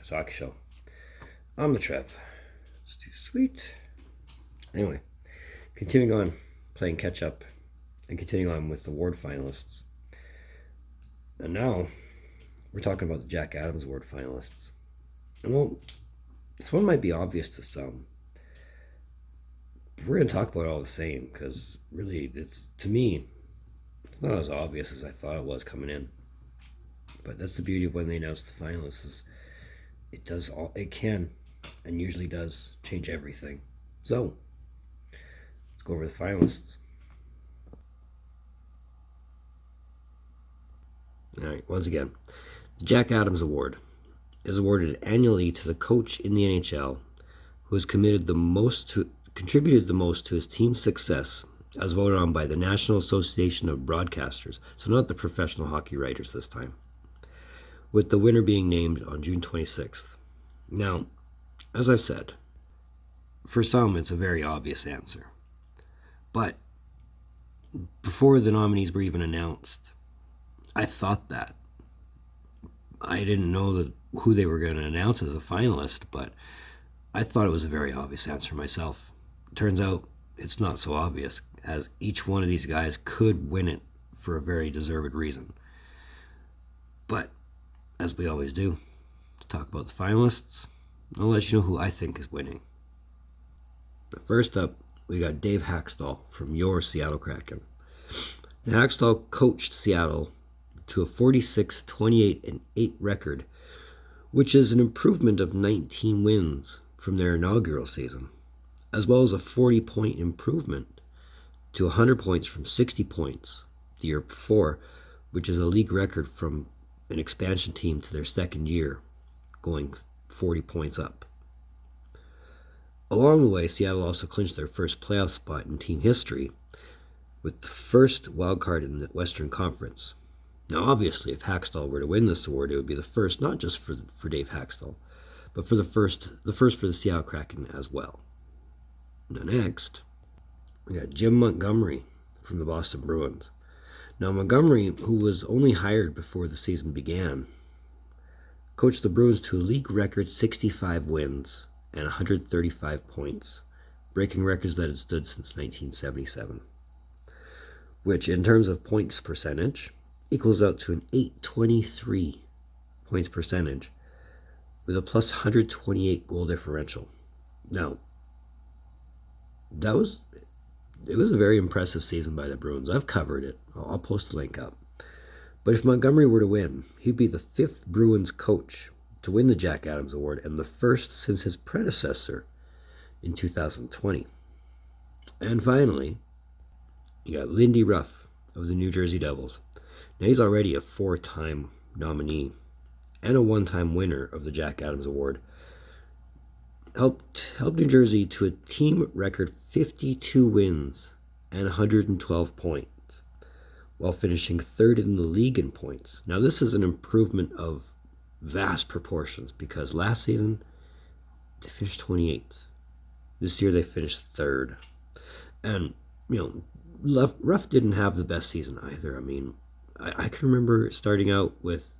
Trevs Hockey Show. I'm the Trev. It's too sweet. Anyway, continuing on playing catch up and continuing on with the award finalists. And now we're talking about the Jack Adams Award finalists. And well, this one might be obvious to some. We're going to talk about it all the same because really, to me, it's not as obvious as I thought it was coming in. But that's the beauty of when they announce the finalists is it can and usually does change everything. So let's go over the finalists. All right, once again, the Jack Adams Award is awarded annually to the coach in the NHL who has contributed the most to his team's success, as voted on by the National Association of Broadcasters, so not the professional hockey writers this time, with the winner being named on June 26th. Now, as I've said, for some it's a very obvious answer. But before the nominees were even announced, I thought that. I didn't know who they were going to announce as a finalist, but I thought it was a very obvious answer myself. It turns out it's not so obvious, as each one of these guys could win it for a very deserved reason. But as we always do, to talk about the finalists, I'll let you know who I think is winning. But first up, we got Dave Hakstol from your Seattle Kraken. Now, Hakstol coached Seattle to a 46-28-8 record, which is an improvement of 19 wins from their inaugural season, as well as a 40-point improvement to 100 points from 60 points the year before, which is a league record from an expansion team to their second year, going 40 points up. Along the way, Seattle also clinched their first playoff spot in team history with the first wild card in the Western Conference. Now, obviously, if Hakstol were to win this award, it would be the first, not just for Dave Hakstol, but for the first for the Seattle Kraken as well. Now, next, we got Jim Montgomery from the Boston Bruins. Now, Montgomery, who was only hired before the season began, coached the Bruins to a league record 65 wins and 135 points, breaking records that had stood since 1977, which, in terms of points percentage, equals out to an .823 points percentage with a plus 128 goal differential. Now, it was a very impressive season by the Bruins. I've covered it. I'll post a link up. But if Montgomery were to win, he'd be the fifth Bruins coach to win the Jack Adams Award and the first since his predecessor in 2020. And finally, you got Lindy Ruff of the New Jersey Devils. Now, he's already a 4-time nominee and a 1-time winner of the Jack Adams Award. Helped New Jersey to a team record 52 wins and 112 points, while finishing third in the league in points. Now, this is an improvement of vast proportions because last season they finished 28th. This year they finished third. And, Ruff didn't have the best season either. I mean, I can remember starting out with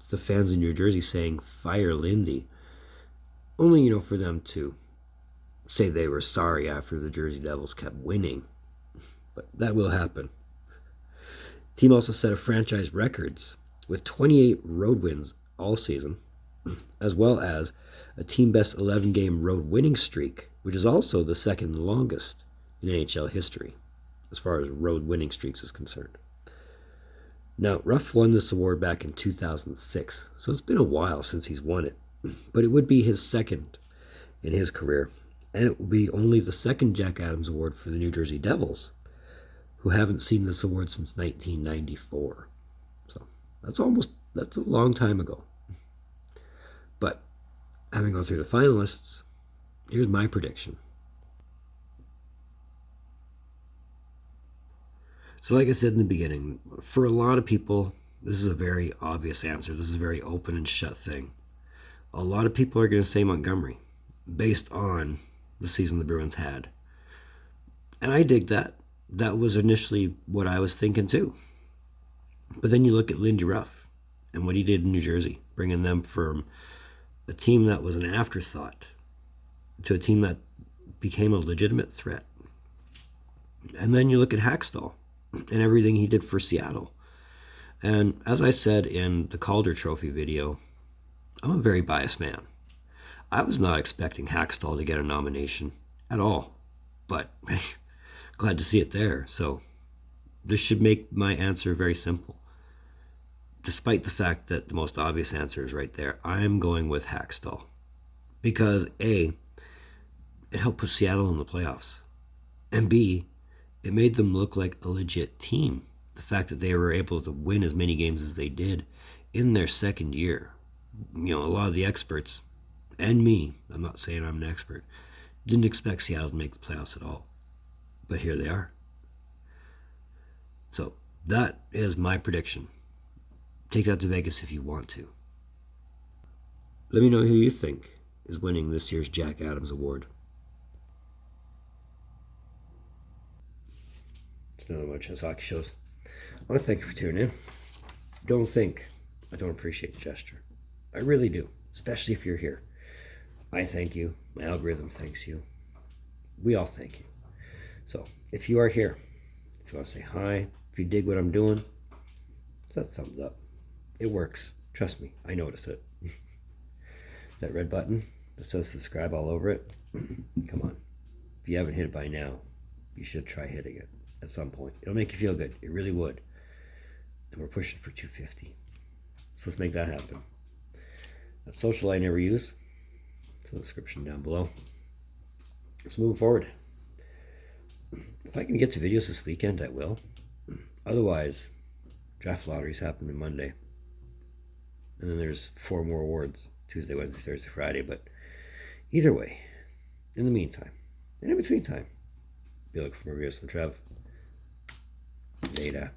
the fans in New Jersey saying, "Fire Lindy." Only, for them to say they were sorry after the Jersey Devils kept winning. But that will happen. The team also set a franchise records with 28 road wins all season, as well as a team best 11-game road winning streak, which is also the second longest in NHL history, as far as road winning streaks is concerned. Now, Ruff won this award back in 2006, so it's been a while since he's won it. But it would be his second in his career, and it will be only the second Jack Adams Award for the New Jersey Devils, who haven't seen this award since 1994. So that's a long time ago. But having gone through the finalists, here's my prediction. So like I said in the beginning, for a lot of people, this is a very obvious answer. This is a very open and shut thing. A lot of people are going to say Montgomery based on the season the Bruins had. And I dig that. That was initially what I was thinking too. But then you look at Lindy Ruff and what he did in New Jersey, bringing them from a team that was an afterthought to a team that became a legitimate threat. And then you look at Hackstall and everything he did for Seattle. And as I said in the Calder Trophy video, I'm a very biased man. I was not expecting Hackstall to get a nomination at all, but glad to see it there. So this should make my answer very simple. Despite the fact that the most obvious answer is right there, I'm going with Hackstall. Because A, it helped put Seattle in the playoffs. And B, it made them look like a legit team. The fact that they were able to win as many games as they did in their second year. You know, a lot of the experts, and me, I'm not saying I'm an expert, didn't expect Seattle to make the playoffs at all. But here they are. So that is my prediction. Take that to Vegas if you want to. Let me know who you think is winning this year's Jack Adams Award. It's another one of Chess Hockey Shows. I want to thank you for tuning in. Don't think I don't appreciate the gesture. I really do, especially if you're here. I thank you. My algorithm thanks you. We all thank you. So if you are here, if you want to say hi, if you dig what I'm doing, it's that thumbs up. It works. Trust me, I notice it. That red button that says subscribe all over it, come on. If you haven't hit it by now, you should try hitting it at some point. It'll make you feel good. It really would. And we're pushing for 250. So let's make that happen. That social I never use. It's in the description down below. Let's move forward. If I can get to videos this weekend, I will. Otherwise, draft lotteries happen on Monday. And then there's 4 more awards. Tuesday, Wednesday, Thursday, Friday. But either way, in the meantime, and in between time, be looking for more videos from Trev. Data.